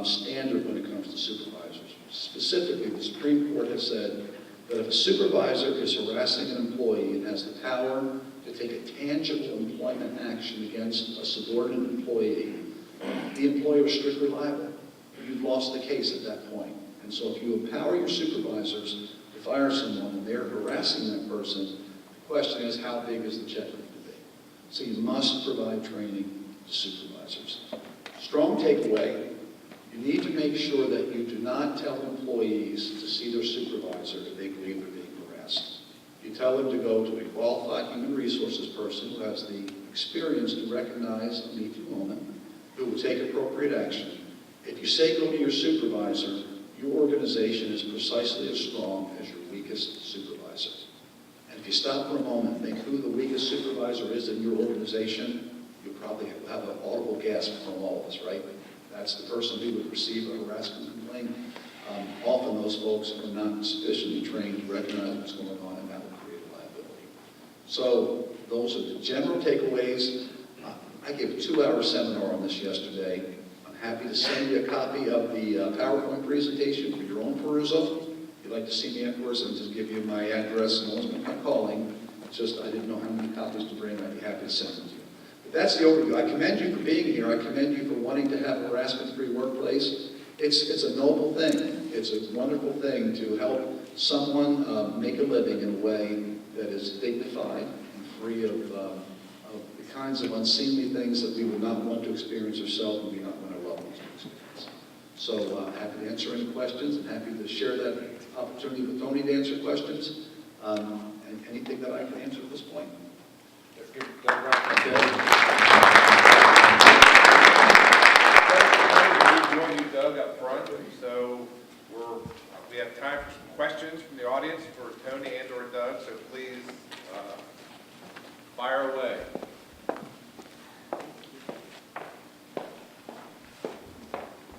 standard when it comes to supervisors. Specifically, the Supreme Court has said that if a supervisor is harassing an employee and has the power to take a tangible employment action against a subordinate employee, the employer is strictly liable. You've lost the case at that point. And so if you empower your supervisors to fire someone and they're harassing that person, the question is, how big is the check going to be? So you must provide training to supervisors. Strong takeaway, you need to make sure that you do not tell employees to see their supervisor if they believe they're being harassed. You tell them to go to a qualified human resources person who has the experience to recognize a Me Too moment, who will take appropriate action. If you say go to your supervisor, your organization is precisely as strong as your weakest supervisor. And if you stop for a moment and think who the weakest supervisor is in your organization, you'll probably have an audible gasp from all of us, right? That's the person who would receive a harassment complaint. Often those folks are not sufficiently trained to recognize what's going on, and that will create a liability. So those are the general takeaways. I gave a 2-hour seminar on this yesterday. I'm happy to send you a copy of the PowerPoint presentation for your own perusal. If you'd like to see me afterwards, I'll just give you my address, and no one's going to come calling. It's just I didn't know how many copies to bring. I'd be happy to send them to you. But that's the overview. I commend you for being here. I commend you for wanting to have a harassment-free workplace. It's a noble thing. It's a wonderful thing to help someone make a living in a way that is dignified and free of the kinds of unseemly things that we would not want to experience ourselves and we not want our loved ones to experience. So happy to answer any questions and happy to share that opportunity with Tony to answer questions. And anything that I can answer at this point. Let's give Doug a round of Okay. applause. We join you, Doug, up front. So we have time for some questions from the audience for Tony and/or Doug. So please fire away.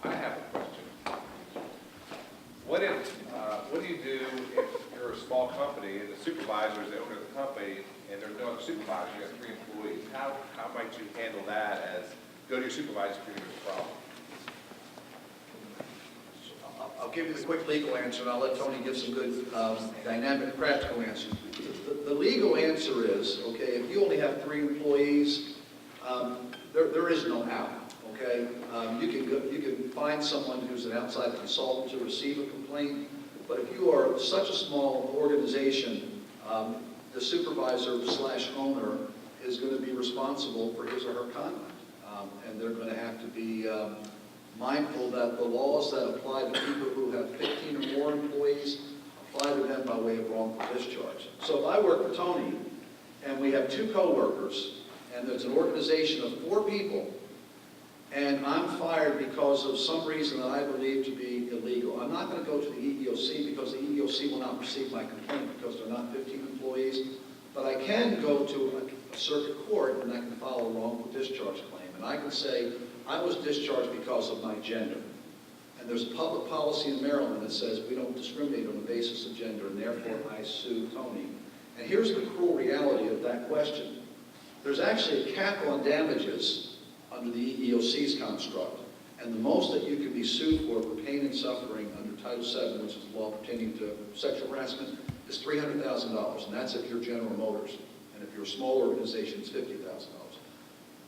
I have a question. What do you do if you're a small company and the supervisor is the owner of the company and there's no other supervisor, you have 3 employees? How might you handle that as go to your supervisor if there's a problem? I'll give you the quick legal answer, and I'll let Tony give some good dynamic, practical answers. The legal answer is, okay, if you only have 3 employees, there is no out, okay? You can find someone who's an outside consultant to receive a complaint, but if you are such a small organization, the supervisor / owner is going to be responsible for his or her conduct, and they're going to have to be mindful that the laws that apply to people who have 15 or more employees apply to them by way of wrongful discharge. So if I work for Tony and we have 2 co-workers and there's an organization of 4 people and I'm fired because of some reason that I believe to be illegal, I'm not going to go to the EEOC because the EEOC will not receive my complaint because they're not 15 employees, but I can go to a circuit court and I can file a wrongful discharge claim. And I can say, I was discharged because of my gender. And there's a public policy in Maryland that says we don't discriminate on the basis of gender, and therefore I sue Tony. And here's the cruel reality of that question. There's actually a cap on damages under the EEOC's construct, and the most that you can be sued for pain and suffering under Title VII, which is the law pertaining to sexual harassment, is $300,000, and that's if you're General Motors. And if you're a small organization, it's $50,000.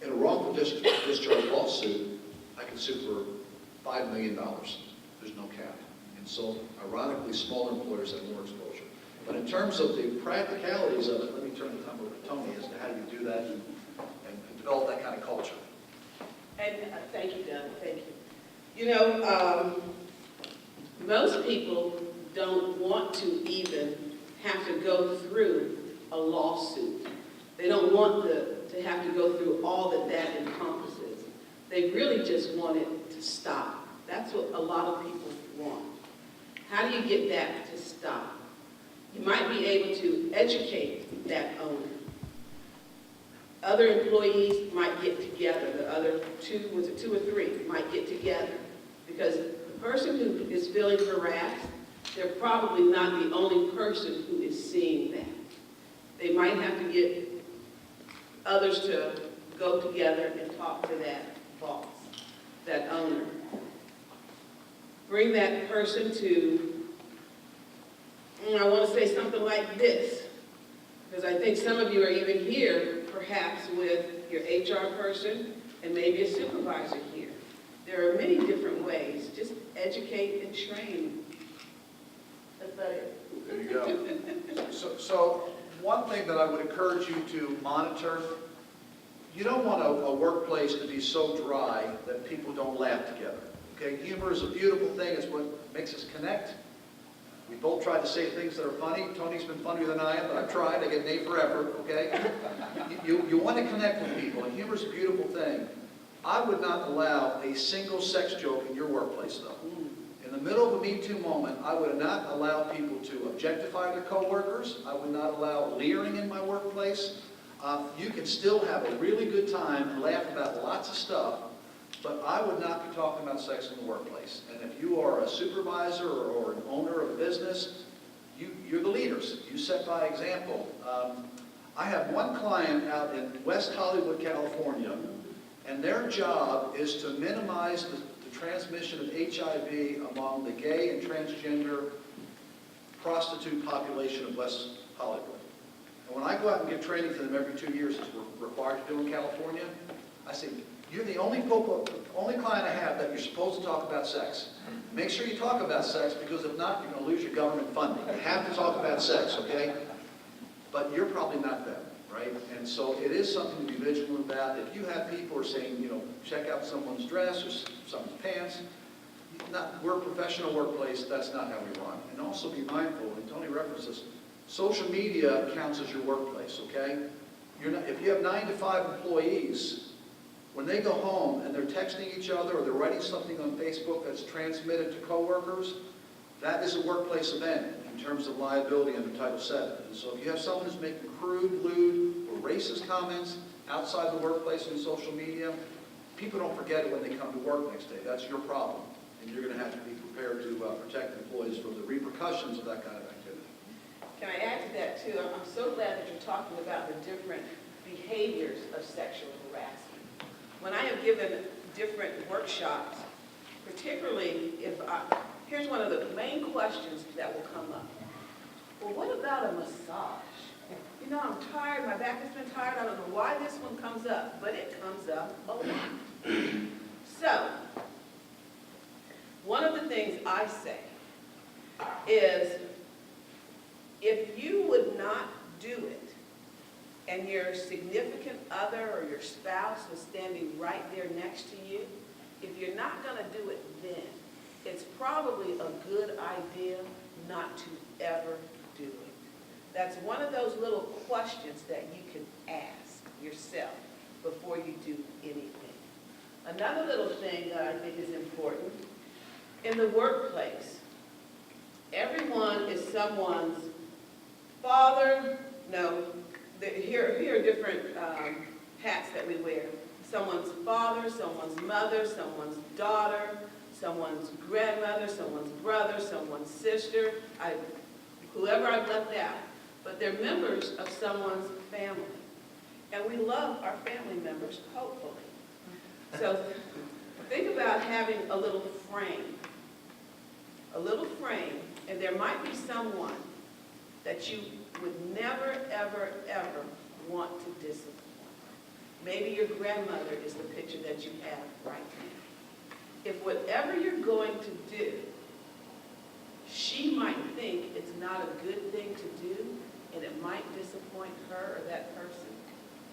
In a wrongful discharge lawsuit, I can sue for $5 million. There's no cap. And so, ironically, smaller employers have more exposure. But in terms of the practicalities of it, let me turn the time over to Tony as to how you do that and develop that kind of culture. And thank you, Doug, thank you. You know, most people don't want to even have to go through a lawsuit. They don't want to have to go through all that encompasses. They really just want it to stop. That's what a lot of people want. How do you get that to stop? You might be able to educate that owner. Other employees might get together. The other 2, was it 2 or 3, might get together. Because the person who is feeling harassed, they're probably not the only person who is seeing that. They might have to get others to go together and talk to that boss, that owner. Bring that person to, I want to say something like this, because I think some of you are even here, perhaps with your HR person and maybe a supervisor here. There are many different ways. Just educate and train. That's about it. There you go. So one thing that I would encourage you to monitor, you don't want a workplace to be so dry that people don't laugh together. Okay, humor is a beautiful thing. It's what makes us connect. We both tried to say things that are funny. Tony's been funnier than I am, but I've tried. I get an A for effort, okay? You want to connect with people, and humor is a beautiful thing. I would not allow a single sex joke in your workplace, though. In the middle of a Me Too moment, I would not allow people to objectify their coworkers. I would not allow leering in my workplace. You can still have a really good time and laugh about lots of stuff, but I would not be talking about sex in the workplace. And if you are a supervisor or an owner of a business, you're the leaders. You set by example. I have one client out in West Hollywood, California, and their job is to minimize the transmission of HIV among the gay and transgender prostitute population of West Hollywood. And when I go out and give training to them every 2 years, as we're required to do in California, I say, you're the only client I have that you're supposed to talk about sex. Make sure you talk about sex, because if not, you're going to lose your government funding. You have to talk about sex, okay? But you're probably not them, right? And so it is something to be vigilant about. If you have people who are saying, you know, check out someone's dress or someone's pants, we're a professional workplace, that's not how we run. And also be mindful, and Tony referenced this, social media counts as your workplace, okay? If you have 9 to 5 employees, when they go home and they're texting each other or they're writing something on Facebook that's transmitted to coworkers, that is a workplace event in terms of liability under Title VII. And so if you have someone who's making crude, lewd, or racist comments outside the workplace and social media, people don't forget it when they come to work next day. That's your problem. And you're going to have to be prepared to protect employees from the repercussions of that kind of activity. Can I add to that too? I'm so glad that you're talking about the different behaviors of sexual harassment. When I have given different workshops, particularly here's one of the main questions that will come up. Well, what about a massage? You know, I'm tired, my back has been tired, I don't know why this one comes up, but it comes up a lot. So, one of the things I say is, if you would not do it, and your significant other or your spouse was standing right there next to you, if you're not going to do it then, it's probably a good idea not to ever do it. That's one of those little questions that you can ask yourself before you do anything. Another little thing that I think is important, in the workplace, everyone is someone's father, here are different hats that we wear. Someone's father, someone's mother, someone's daughter, someone's grandmother, someone's brother, someone's sister, whoever I've left out. But they're members of someone's family. And we love our family members, hopefully. So think about having a little frame. A little frame, and there might be someone that you would never, ever, ever want to disappoint. Maybe your grandmother is the picture that you have right now. If whatever you're going to do, she might think it's not a good thing to do, and it might disappoint her or that person,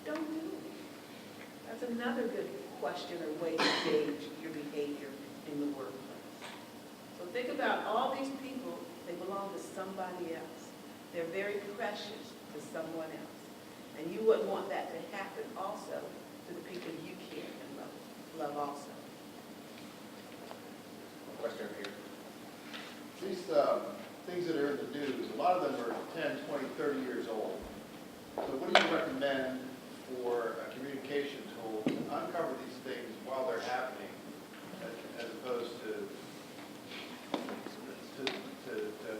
don't do it. That's another good question or way to gauge your behavior in the workplace. So think about all these people, they belong to somebody else. They're very precious to someone else. And you wouldn't want that to happen also to the people you care and love also. Question here. These things that are in the news, a lot of them are 10, 20, 30 years old. So what do you recommend for a communication tool to uncover these things while they're happening, as opposed to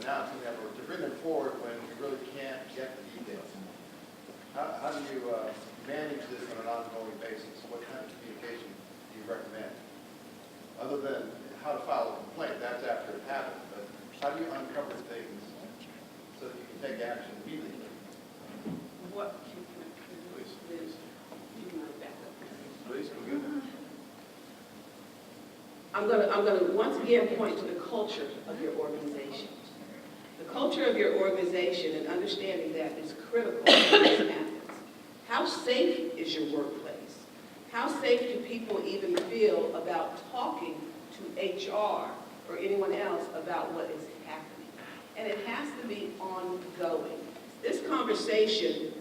announcing them or to bring them forward when you really can't get the details? How do you manage this on an ongoing basis? What kind of communication do you recommend? Other than how to file a complaint, that's after it happens, but how do you uncover things so that you can take action immediately? What? Please. You might back up. Please, go ahead. I'm going to once again point to the culture of your organization. The culture of your organization and understanding that is critical when this happens. How safe is your workplace? How safe do people even feel about talking to HR or anyone else about what is happening? And it has to be ongoing. This conversation,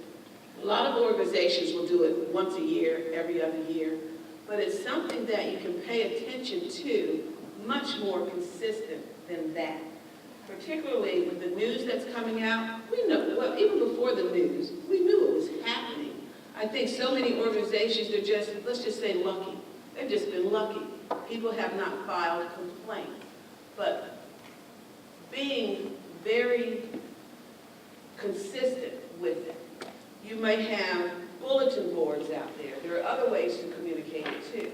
a lot of organizations will do it once a year, every other year, but it's something that you can pay attention to much more consistent than that. Particularly with the news that's coming out, we know, well, even before the news, we knew it was happening. I think so many organizations are just, let's just say lucky. They've just been lucky. People have not filed complaints. But being very consistent with it. You may have bulletin boards out there. There are other ways to communicate it too.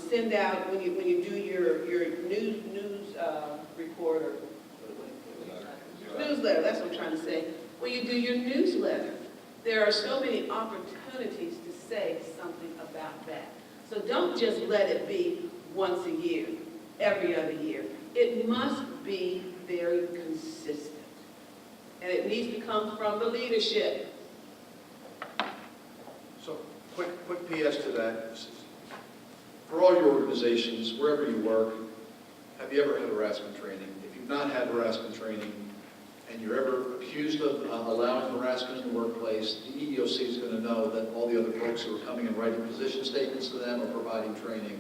Send out, when you do your news report or newsletter, that's what I'm trying to say. When you do your newsletter, there are so many opportunities to say something about that. So don't just let it be once a year, every other year. It must be very consistent. And it needs to come from the leadership. quick PS to that. For all your organizations, wherever you work, have you ever had harassment training? If you've not had harassment training, and you're ever accused of allowing harassment in the workplace, the EEOC is going to know that all the other folks who are coming and writing position statements to them or providing training,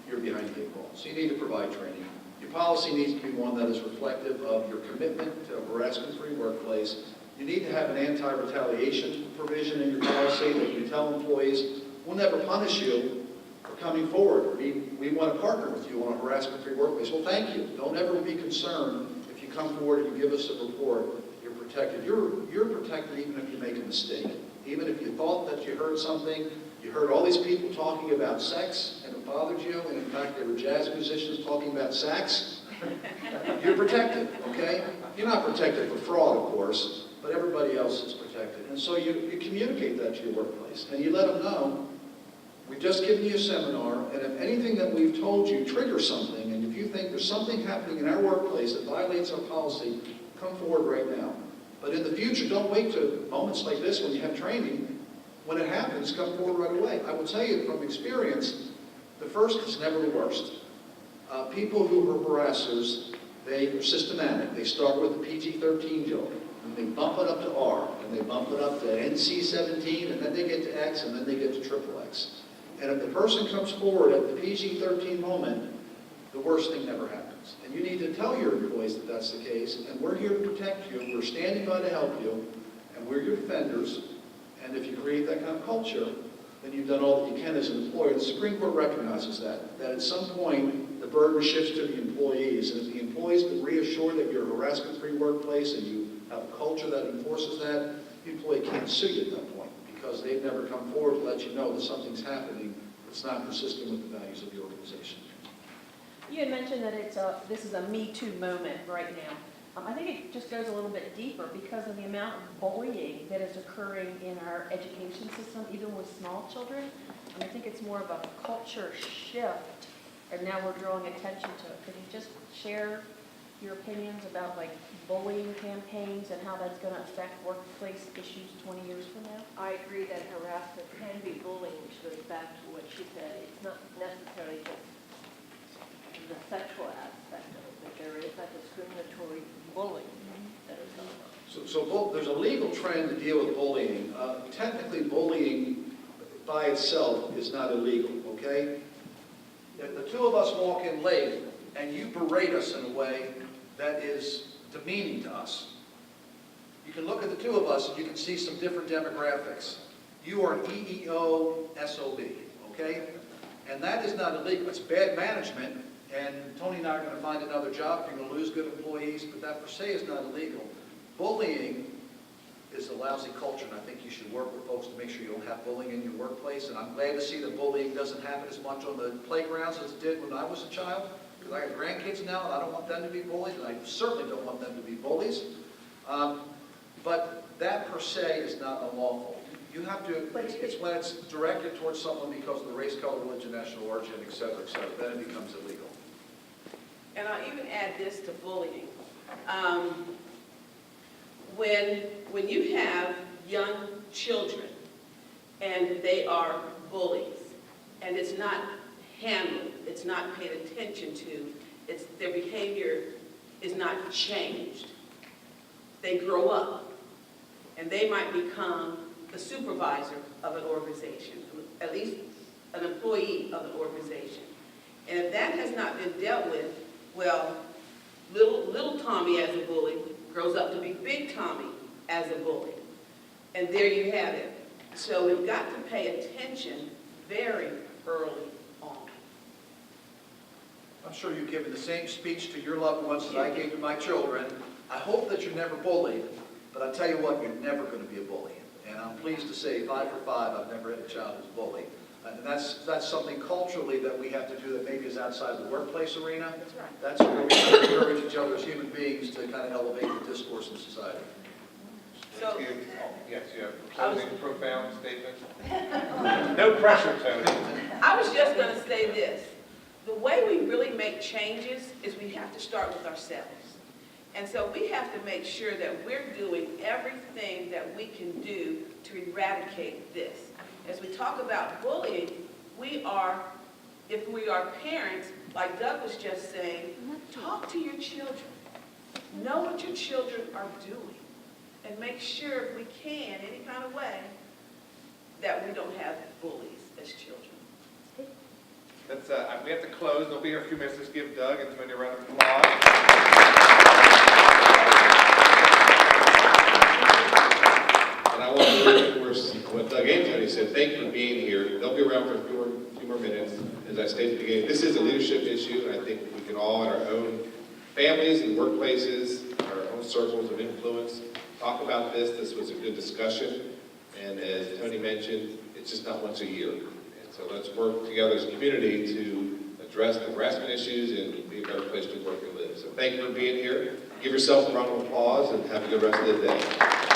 you're behind the eight ball. So you need to provide training. Your policy needs to be one that is reflective of your commitment to a harassment-free workplace. You need to have an anti-retaliation provision in your policy that you tell employees, we'll never punish you for coming forward. We want to partner with you on a harassment-free workplace. Well, thank you. Don't ever be concerned. If you come forward and you give us a report, you're protected. You're protected even if you make a mistake. Even if you thought that you heard something, you heard all these people talking about sex and it bothered you, and in fact there were jazz musicians talking about sax, you're protected, okay? You're not protected for fraud, of course, but everybody else is protected. And so you communicate that to your workplace, and you let them know, we've just given you a seminar, and if anything that we've told you triggers something, and if you think there's something happening in our workplace that violates our policy, come forward right now. But in the future, don't wait to moments like this when you have training. When it happens, come forward right away. I will tell you from experience, the first is never the worst. People who are harassers, they are systematic. They start with the PG-13 joke, and they bump it up to R, and they bump it up to NC-17, and then they get to X, and then they get to XXX. And if the person comes forward at the PG-13 moment, the worst thing never happens. And you need to tell your employees that that's the case, and we're here to protect you, we're standing by to help you, and we're your defenders. And if you create that kind of culture, then you've done all that you can as an employer. The Supreme Court recognizes that at some point, the burden shifts to the employees. And if the employees can reassure that you're a harassment-free workplace and you have a culture that enforces that, the employee can't sue you at that point because they've never come forward to let you know that something's happening that's not consistent with the values of the organization. You had mentioned that this is a Me Too moment right now. I think it just goes a little bit deeper because of the amount of bullying that is occurring in our education system, even with small children. And I think it's more of a culture shift, and now we're drawing attention to it. Could you just share your opinions about like bullying campaigns and how that's going to affect workplace issues 20 years from now? I agree that harassment can be bullying, which goes back to what she said. It's not necessarily just the sexual aspect of it, but there is that discriminatory bullying that is going on. So there's a legal trend to deal with bullying. Technically, bullying by itself is not illegal, okay? If the two of us walk in late and you berate us in a way that is demeaning to us, you can look at the two of us and you can see some different demographics. You are an EEO SOB, okay? And that is not illegal. It's bad management. And Tony and I are going to find another job. You're going to lose good employees, but that per se is not illegal. Bullying is a lousy culture, and I think you should work with folks to make sure you don't have bullying in your workplace. And I'm glad to see that bullying doesn't happen as much on the playgrounds as it did when I was a child, because I have grandkids now, and I don't want them to be bullied, and I certainly don't want them to be bullies. But that per se is not unlawful. You have to, it's when it's directed towards someone because of the race, color, religion, national origin, et cetera, then it becomes illegal. And I'll even add this to bullying. When you have young children and they are bullies and it's not handled, it's not paid attention to, their behavior is not changed, they grow up and they might become the supervisor of an organization, at least an employee of an organization. And if that has not been dealt with, well, little Tommy as a bully grows up to be big Tommy as a bully. And there you have it. So we've got to pay attention very early on. I'm sure you've given the same speech to your loved ones that I gave to my children. I hope that you're never bullied, but I tell you what, you're never going to be a bully. And I'm pleased to say, 5 for 5, I've never had a child who's bullied. And that's something culturally that we have to do that maybe is outside the workplace arena. That's right. That's where we have to encourage each other as human beings to kind of elevate the discourse in society. So, Yes, you have closing profound statement. No pressure, Tony. I was just going to say this. The way we really make changes is we have to start with ourselves. And so we have to make sure that we're doing everything that we can do to eradicate this. As we talk about bullying, if we are parents, like Doug was just saying, talk to your children. Know what your children are doing. And make sure, if we can, any kind of way, that we don't have bullies as children. We have to close. They'll be here a few minutes. Let's give Doug and Tony a round of applause. And I want to reinforce what Doug and Tony said. Thank you for being here. They'll be around for a few more minutes. As I stated at the beginning, this is a leadership issue, and I think we can all, in our own families and workplaces, our own circles of influence, talk about this. This was a good discussion. And as Tony mentioned, it's just not once a year. And so let's work together as a community to address the harassment issues and be a better place to work and live. So thank you for being here. Give yourself a round of applause and have a good rest of the day.